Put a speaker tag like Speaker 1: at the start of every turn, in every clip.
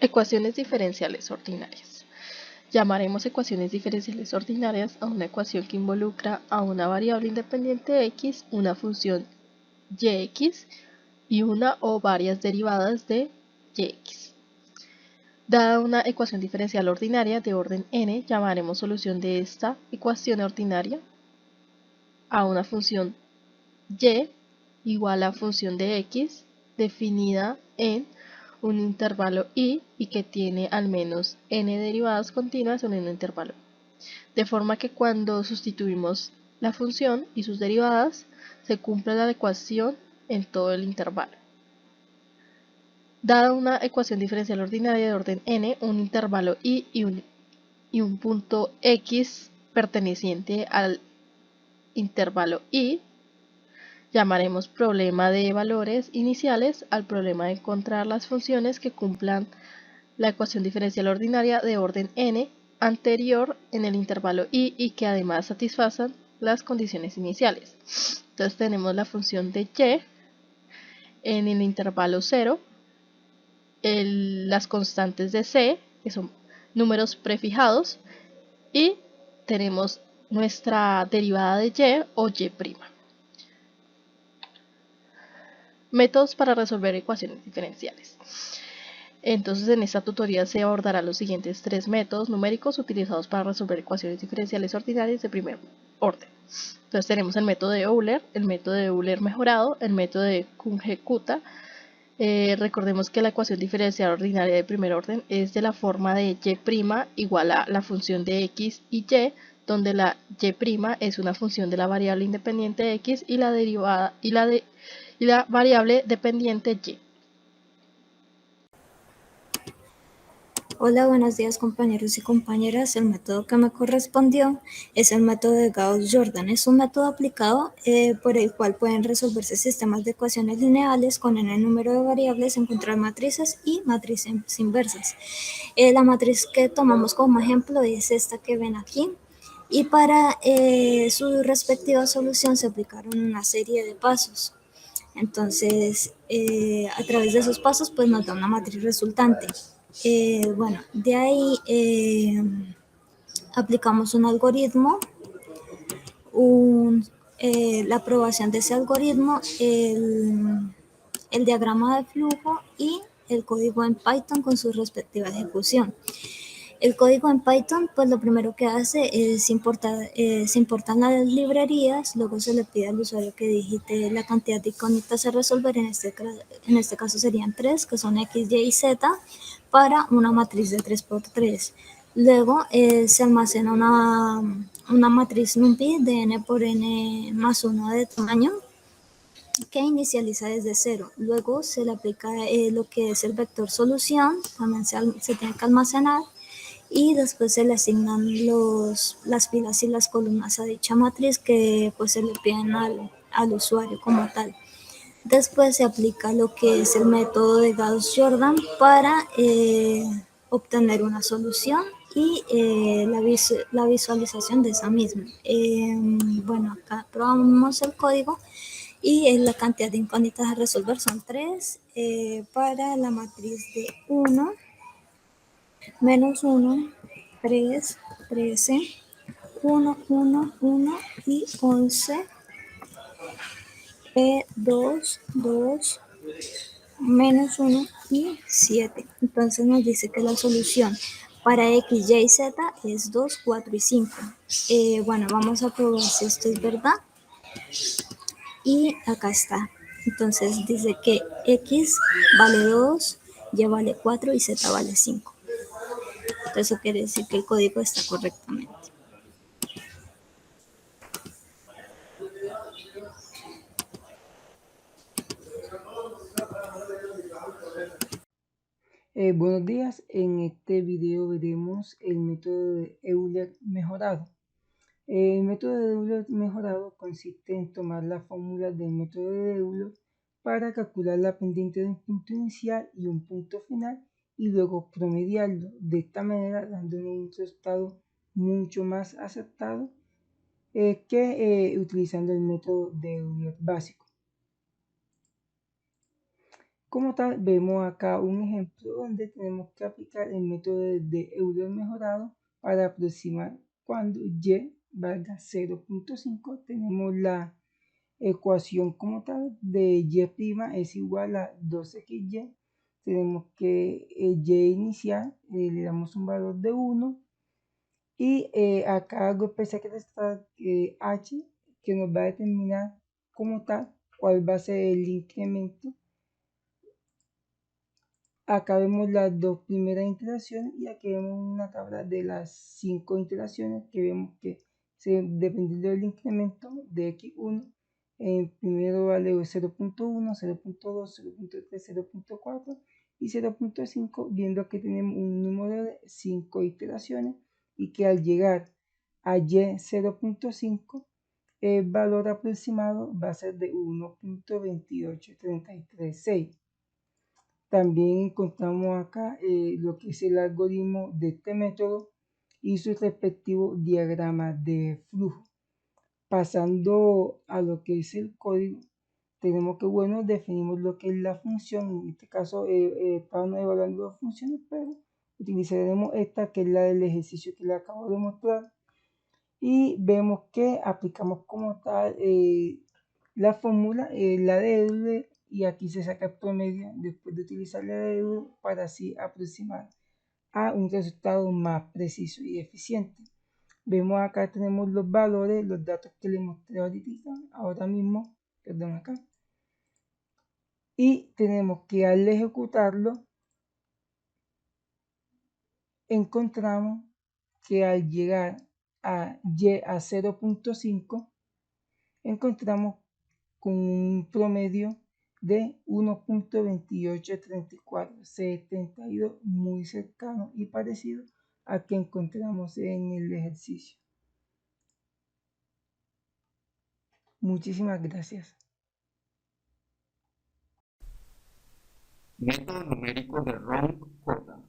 Speaker 1: Ecuaciones diferenciales ordinarias. Llamaremos ecuaciones diferenciales ordinarias a una ecuación que involucra a una variable independiente x, una función yx y una o varias derivadas de yx. Dada una ecuación diferencial ordinaria de orden n, llamaremos solución de esta ecuación ordinaria a una función y igual a función de x definida en un intervalo y que tiene al menos n derivadas continuas en un intervalo. De forma que cuando sustituimos la función y sus derivadas, se cumple la ecuación en todo el intervalo. Dada una ecuación diferencial ordinaria de orden n, un intervalo y un punto x perteneciente al intervalo y, llamaremos problema de valores iniciales al problema de encontrar las funciones que cumplan la ecuación diferencial ordinaria de orden n anterior en el intervalo y que además satisfacen las condiciones iniciales. Entonces tenemos la función de y en el intervalo 0, las constantes de c, que son números prefijados, y tenemos nuestra derivada de y o y'. Métodos para resolver ecuaciones diferenciales. Entonces en esta tutoría se abordarán los siguientes tres métodos numéricos utilizados para resolver ecuaciones diferenciales ordinarias de primer orden. Entonces tenemos el método de Euler mejorado, el método de Kuhn-Kutta. Recordemos que la ecuación diferencial ordinaria de primer orden es de la forma de y igual a la función de x y, donde la y' es una función de la variable independiente x y la derivada y la variable dependiente y.
Speaker 2: Hola, buenos días compañeros y compañeras. El método que me correspondió es el método de Gauss-Jordan. Es un método aplicado por el cual pueden resolverse sistemas de ecuaciones lineales con n número de variables, encontrar matrices y matrices inversas. La matriz que tomamos como ejemplo es esta que ven aquí. Y para su respectiva solución se aplicaron una serie de pasos. Entonces, a través de esos pasos, pues nos da una matriz resultante. Bueno, de ahí aplicamos un algoritmo, la aprobación de ese algoritmo, el diagrama de flujo y el código en Python con su respectiva ejecución. El código en Python, pues lo primero que hace es se importan las librerías, luego se le pide al usuario que digite la cantidad de incógnitas a resolver, en este caso serían 3, que son x, y y z, para una matriz de 3×3. Luego se almacena una matriz NumPy de n por n más 1 de tamaño, que inicializa desde 0. Luego se le aplica lo que es el vector solución, también se tiene que almacenar, y después se le asignan las filas y las columnas a dicha matriz que pues se le piden al usuario como tal. Después se aplica lo que es el método de Gauss-Jordan para obtener una solución y la visualización de esa misma. Bueno, acá probamos el código y la cantidad de incógnitas a resolver son 3 para la matriz de 1, menos 1, 3, 13, 1, 1, 1 y 11, 2, 2, menos 1 y 7. Entonces nos dice que la solución para x, y, z es 2, 4 y 5. Bueno, vamos a probar si esto es verdad. Y acá está. Entonces dice que x vale 2, y vale 4 y z vale 5. Entonces eso quiere decir que el código está correctamente.
Speaker 3: Buenos días, en este video veremos el método de Euler mejorado. El método de Euler mejorado consiste en tomar la fórmula del método de Euler para calcular la pendiente de un punto inicial y un punto final y luego promediarlo, de esta manera dándonos un resultado mucho más acertado que utilizando el método de Euler básico. Como tal, vemos acá un ejemplo donde tenemos que aplicar el método de Euler mejorado para aproximar cuando y valga 0.5. Tenemos la ecuación como tal de y' es igual a 2xy. Tenemos que y inicial le damos un valor de 1 y acá algo especial que está h que nos va a determinar como tal cuál va a ser el incremento. Acá vemos las dos primeras iteraciones y aquí vemos una tabla de las 5 iteraciones que vemos que dependiendo del incremento de x1, primero vale 0.1, 0.2, 0.3, 0.4 y 0.5, viendo que tenemos un número de 5 iteraciones y que al llegar a y 0.5 el valor aproximado va a ser de 1.28336. También encontramos acá lo que es el algoritmo de este método y su respectivo diagrama de flujo. Pasando a lo que es el código, tenemos que, bueno, definimos lo que es la función. En este caso estamos evaluando las funciones, pero utilizaremos esta que es la del ejercicio que le acabo de mostrar. Y vemos que aplicamos como tal la fórmula, la de Euler, y aquí se saca el promedio después de utilizar la de Euler para así aproximar a un resultado más preciso y eficiente. Vemos acá tenemos los valores, los datos que les mostré ahora mismo, perdón, acá. Y tenemos que al ejecutarlo, encontramos que al llegar a y a 0.5, encontramos con un promedio de 1.2834, 72, muy cercano y parecido a que encontramos en el ejercicio. Muchísimas gracias.
Speaker 4: Método numérico de Ronc-Cota.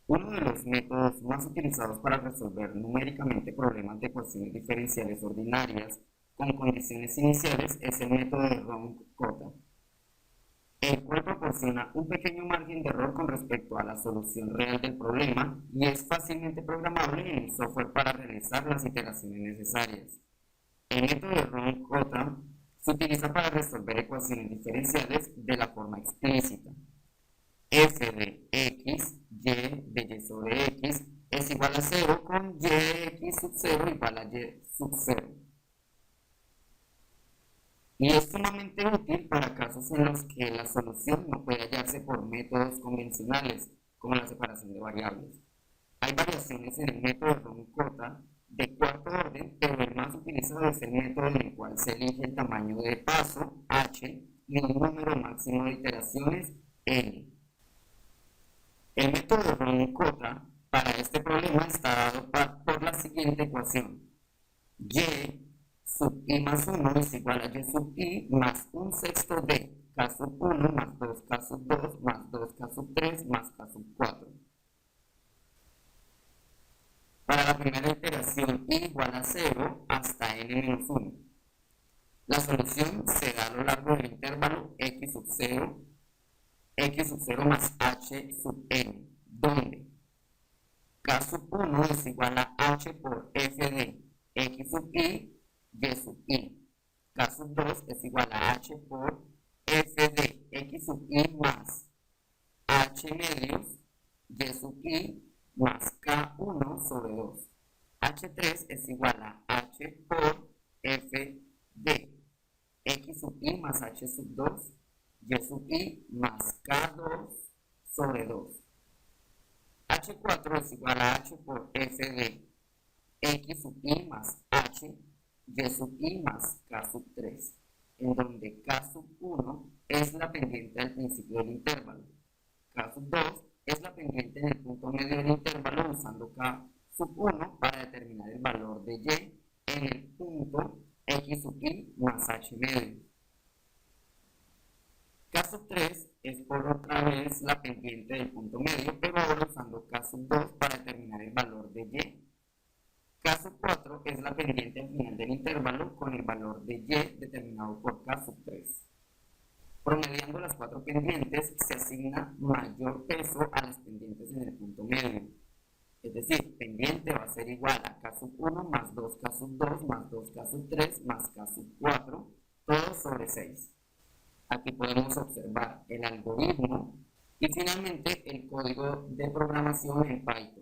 Speaker 4: Uno de los métodos más utilizados para resolver numéricamente problemas de ecuaciones diferenciales ordinarias con condiciones iniciales es el método de Ronc-Cota, el cual proporciona un pequeño margen de error con respecto a la solución real del problema y es fácilmente programable en el software para realizar las iteraciones necesarias. El método de Ronc-Cota se utiliza para resolver ecuaciones diferenciales de la forma explícita. F de x, y de y sobre x es igual a 0 con y de x sub 0 igual a y sub 0. Y es sumamente útil para casos en los que la solución no puede hallarse por métodos convencionales, como la separación de variables. Hay variaciones en el método de Ronc-Cota de cuarto orden, pero el más utilizado es el método en el cual se elige el tamaño de paso, h, y un número máximo de iteraciones, n. El método de Ronc-Cota para este problema está dado por la siguiente ecuación. Y sub i más 1 es igual a y sub i más 1/6 de k sub 1 más 2k sub 2 más 2k sub 3 más k sub 4. Para la primera iteración i igual a 0 hasta n-1. La solución se da a lo largo del intervalo x sub 0 más h sub n, donde k sub 1 es igual a h por f de x sub i, y sub i. K sub 2 es igual a h por f de x sub i más h medios, y sub i más k1 sobre 2. h3 es igual a h por f de x sub i más h sub 2, y sub i más k2 sobre 2. h4 es igual a h por f de x sub i más h, y sub i más k sub 3, en donde k sub 1 es la pendiente al principio del intervalo. K sub 2 es la pendiente en el punto medio del intervalo usando k sub 1 para determinar el valor de y en el punto x sub i más h medio. K sub 3 es por otra vez la pendiente del punto medio, pero ahora usando k sub 2 para determinar el valor de y. K sub 4 es la pendiente al final del intervalo con el valor de y determinado por k sub 3. Promediando las 4 pendientes, se asigna mayor peso a las pendientes en el punto medio. Es decir, pendiente va a ser igual a K sub 1 más 2K sub 2 más 2K sub 3 más K sub 4, todo sobre 6. Aquí podemos observar el algoritmo y finalmente el código de programación en Python.